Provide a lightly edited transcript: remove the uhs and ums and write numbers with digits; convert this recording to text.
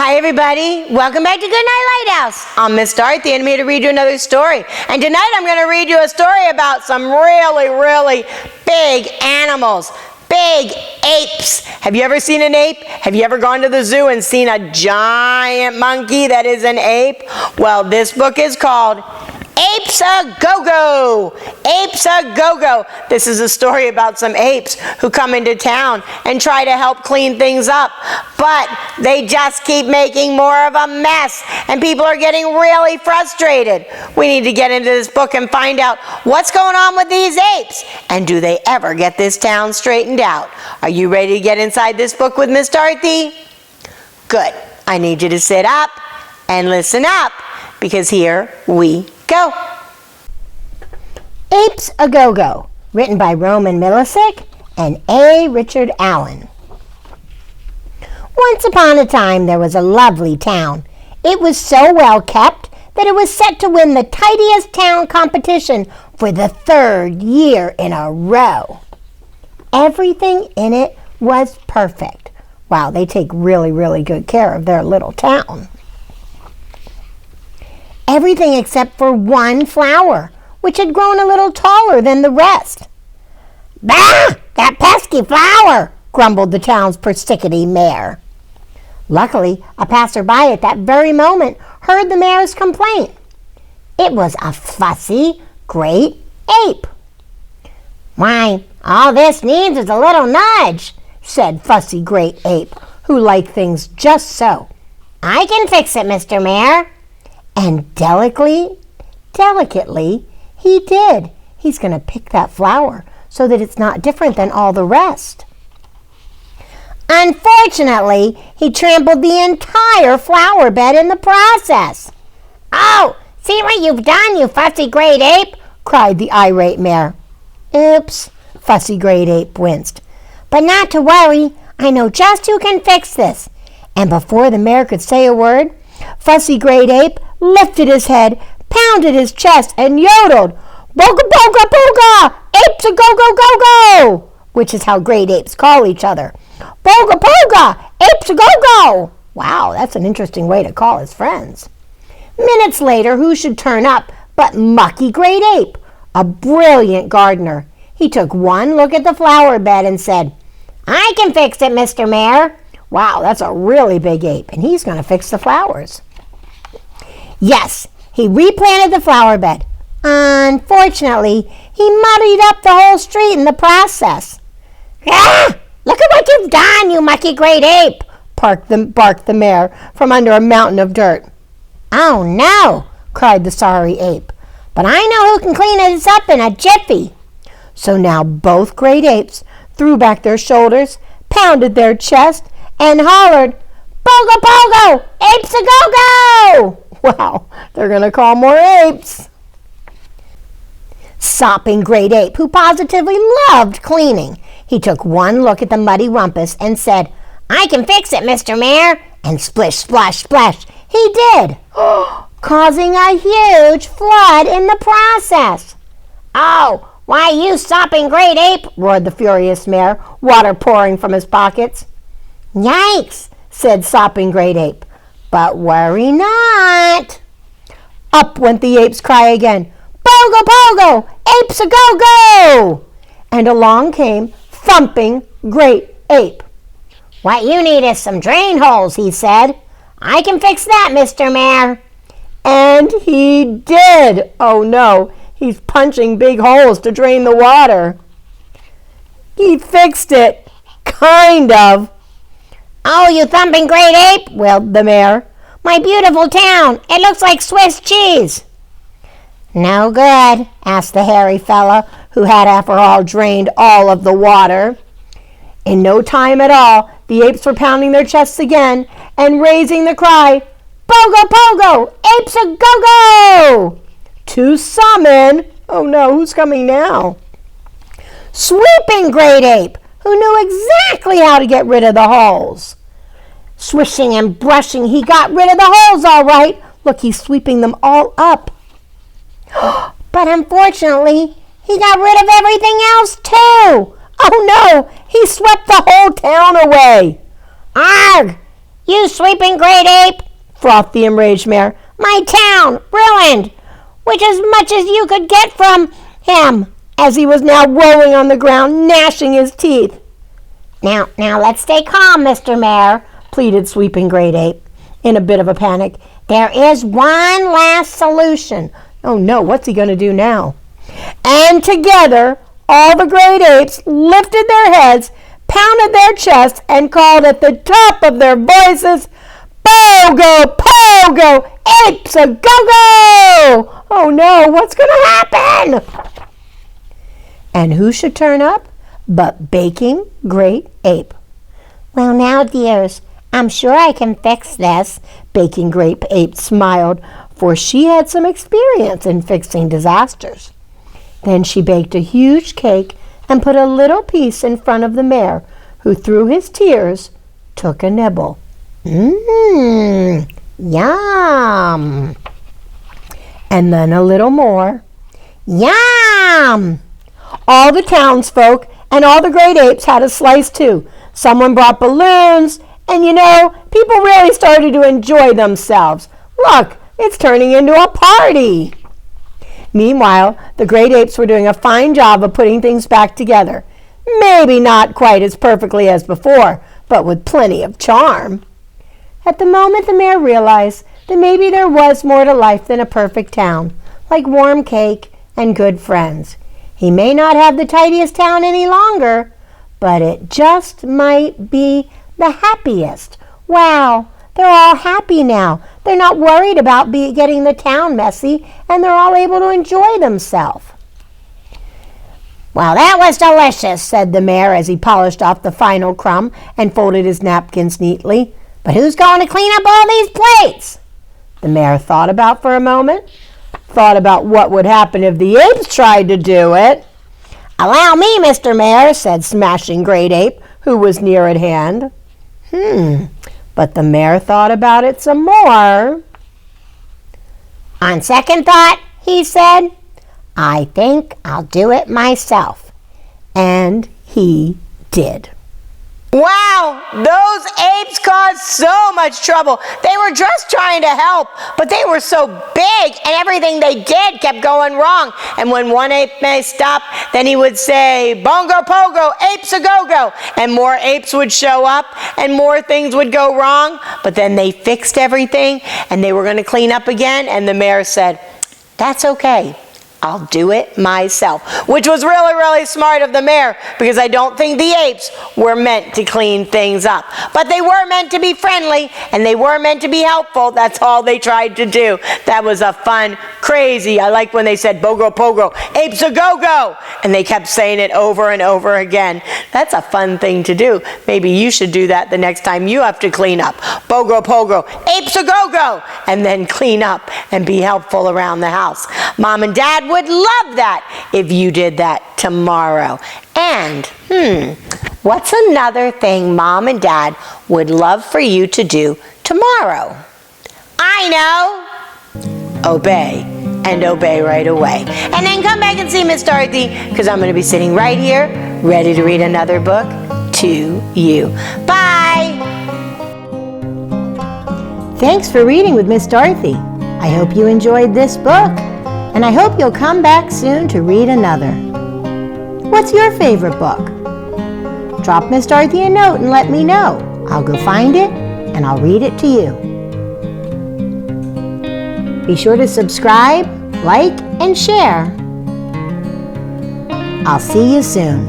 Hi everybody, welcome back to Goodnight Lighthouse. I'm Miss Dorothy and I'm here to read you another story. And tonight I'm going to read you a story about some really big animals. Big apes. Have you ever seen an ape? Have you ever gone to the zoo and seen a giant monkey that is an ape? Well, this book is called Apes A-Go-Go. Apes A-Go-Go. This is a story about some apes who come into town and try to help clean things up, but they just keep making more of a mess, and people are getting really frustrated. We need to get into this book and find out what's going on with these apes, and do they ever get this town straightened out? Are you ready to get inside this book with Miss Dorothy? Good. I need you to sit up and listen up, because here we go. Apes A-Go-Go, written by Roman Milisic and A. Richard Allen. Once upon a time there was a lovely town. It was so well kept that it was set to win the tidiest town competition for the third year in a row. Everything in it was perfect. Wow, they take really good care of their little town. Everything except for one flower, which had grown a little taller than the rest. "Bah! That pesky flower!" grumbled the town's persnickety mayor. Luckily, a passerby at that very moment heard the mayor's complaint. It was a Fussy Great Ape. "Why, all this needs is a little nudge," said Fussy Great Ape, who liked things just so. "I can fix it, Mr. Mayor." And delicately, he did. He's going to pick that flower so that it's not different than all the rest. Unfortunately, he trampled the entire flower bed in the process. "Oh, see what you've done, you Fussy Great Ape," cried the irate mayor. "Oops," Fussy Great Ape winced. "But not to worry, I know just who can fix this." And before the mayor could say a word, Fussy Great Ape lifted his head, pounded his chest, and yodeled, "Boga, boga, boga! Apes A-Go-Go-Go-Go!" which is how great apes call each other. "Boga, boga! Apes A-Go-Go!" Wow, that's an interesting way to call his friends. Minutes later, who should turn up but Mucky Great Ape, a brilliant gardener. He took one look at the flower bed and said, "I can fix it, Mr. Mayor." Wow, that's a really big ape, and he's going to fix the flowers. Yes, he replanted the flower bed. Unfortunately, he muddied up the whole street in the process. "Ah! Look at what you've done, you Mucky Great Ape!" barked the mayor from under a mountain of dirt. "Oh no!" cried the sorry ape. "But I know who can clean this up in a jiffy." So now both great apes threw back their shoulders, pounded their chest, and hollered, "Bogo, bogo! Apes A-Go-Go!" Wow, they're going to call more apes. Sopping Great Ape, who positively loved cleaning. He took one look at the muddy rumpus and said, "I can fix it, Mr. Mayor." And splish, splash, splash, he did, causing a huge flood in the process. "Oh, why, you sopping Great Ape!" roared the furious mayor, water pouring from his pockets. "Yikes!" said Sopping Great Ape. "But worry not." Up went the ape's cry again. "Bogo, bogo! Apes A-Go-Go!" And along came Thumping Great Ape. "What you need is some drain holes," he said. "I can fix that, Mr. Mayor." And he did. Oh no, he's punching big holes to drain the water. He fixed it, kind of. "Oh, you thumping Great Ape," wailed the mayor. "My beautiful town, it looks like Swiss cheese." "No good?" asked the hairy fella, who had, after all, drained all of the water. In no time at all, the apes were pounding their chests again and raising the cry, "Bogo, bogo! Apes A-Go-Go!" To summon, oh no, who's coming now? Sweeping Great Ape, who knew exactly how to get rid of the holes. Swishing and brushing, he got rid of the holes all right. Look, he's sweeping them all up. But unfortunately, he got rid of everything else too. Oh no, he swept the whole town away. "Arg! You sweeping great ape, frothed the enraged mayor. My town, ruined, which as much as you could get from him, as he was now rolling on the ground, gnashing his teeth. Now, let's stay calm, Mr. Mayor, pleaded Sweeping Great Ape, in a bit of a panic. There is one last solution. Oh no, what's he going to do now? And together, all the great apes lifted their heads, pounded their chests, and called at the top of their voices, Bogo, Pogo, Apes A-Go-Go! Oh no, what's going to happen? And who should turn up but Baking Great Ape. Well now, dears, I'm sure I can fix this, Baking Great Ape smiled, for she had some experience in fixing disasters. Then she baked a huge cake and put a little piece in front of the mayor, who through his tears took a nibble. Yum! And then a little more. Yum! All the townsfolk and all the great apes had a slice too. Someone brought balloons, and people really started to enjoy themselves. Look, it's turning into a party. Meanwhile, the great apes were doing a fine job of putting things back together. Maybe not quite as perfectly as before, but with plenty of charm. At the moment, the mayor realized that maybe there was more to life than a perfect town, like warm cake and good friends. He may not have the tidiest town any longer, but it just might be the happiest. Wow, they're all happy now. They're not worried about getting the town messy, and they're all able to enjoy themselves. Well, that was delicious, said the mayor as he polished off the final crumb and folded his napkins neatly. But who's going to clean up all these plates? The mayor thought about for a moment. Thought about what would happen if the apes tried to do it. Allow me, Mr. Mayor, said Smashing Great Ape, who was near at hand. But the mayor thought about it some more. On second thought, he said, I think I'll do it myself. And he did. Wow, those apes caused so much trouble. They were just trying to help, but they were so big and everything they did kept going wrong. And when one ape messed up, then he would say, Bongo Pogo, Apes A-Go-Go. And more apes would show up and more things would go wrong. But then they fixed everything and they were going to clean up again. And the mayor said, that's okay. I'll do it myself, which was really, really smart of the mayor because I don't think the apes were meant to clean things up. But they were meant to be friendly and they were meant to be helpful. That's all they tried to do. That was a fun, crazy, I like when they said Bogo Pogo, Apes A-Go-Go, and they kept saying it over and over again. That's a fun thing to do. Maybe you should do that the next time you have to clean up. Bogo Pogo, Apes A-Go-Go, and then clean up and be helpful around the house. Mom and Dad would love that if you did that tomorrow. And, what's another thing Mom and Dad would love for you to do tomorrow? I know! Obey, and obey right away. And then come back and see Miss Dorothy, because I'm going to be sitting right here, ready to read another book to you. Bye! Thanks for reading with Miss Dorothy. I hope you enjoyed this book. And I hope you'll come back soon to read another. What's your favorite book? Drop Miss Dorothy a note and let me know. I'll go find it and I'll read it to you. Be sure to subscribe, like, and share. I'll see you soon.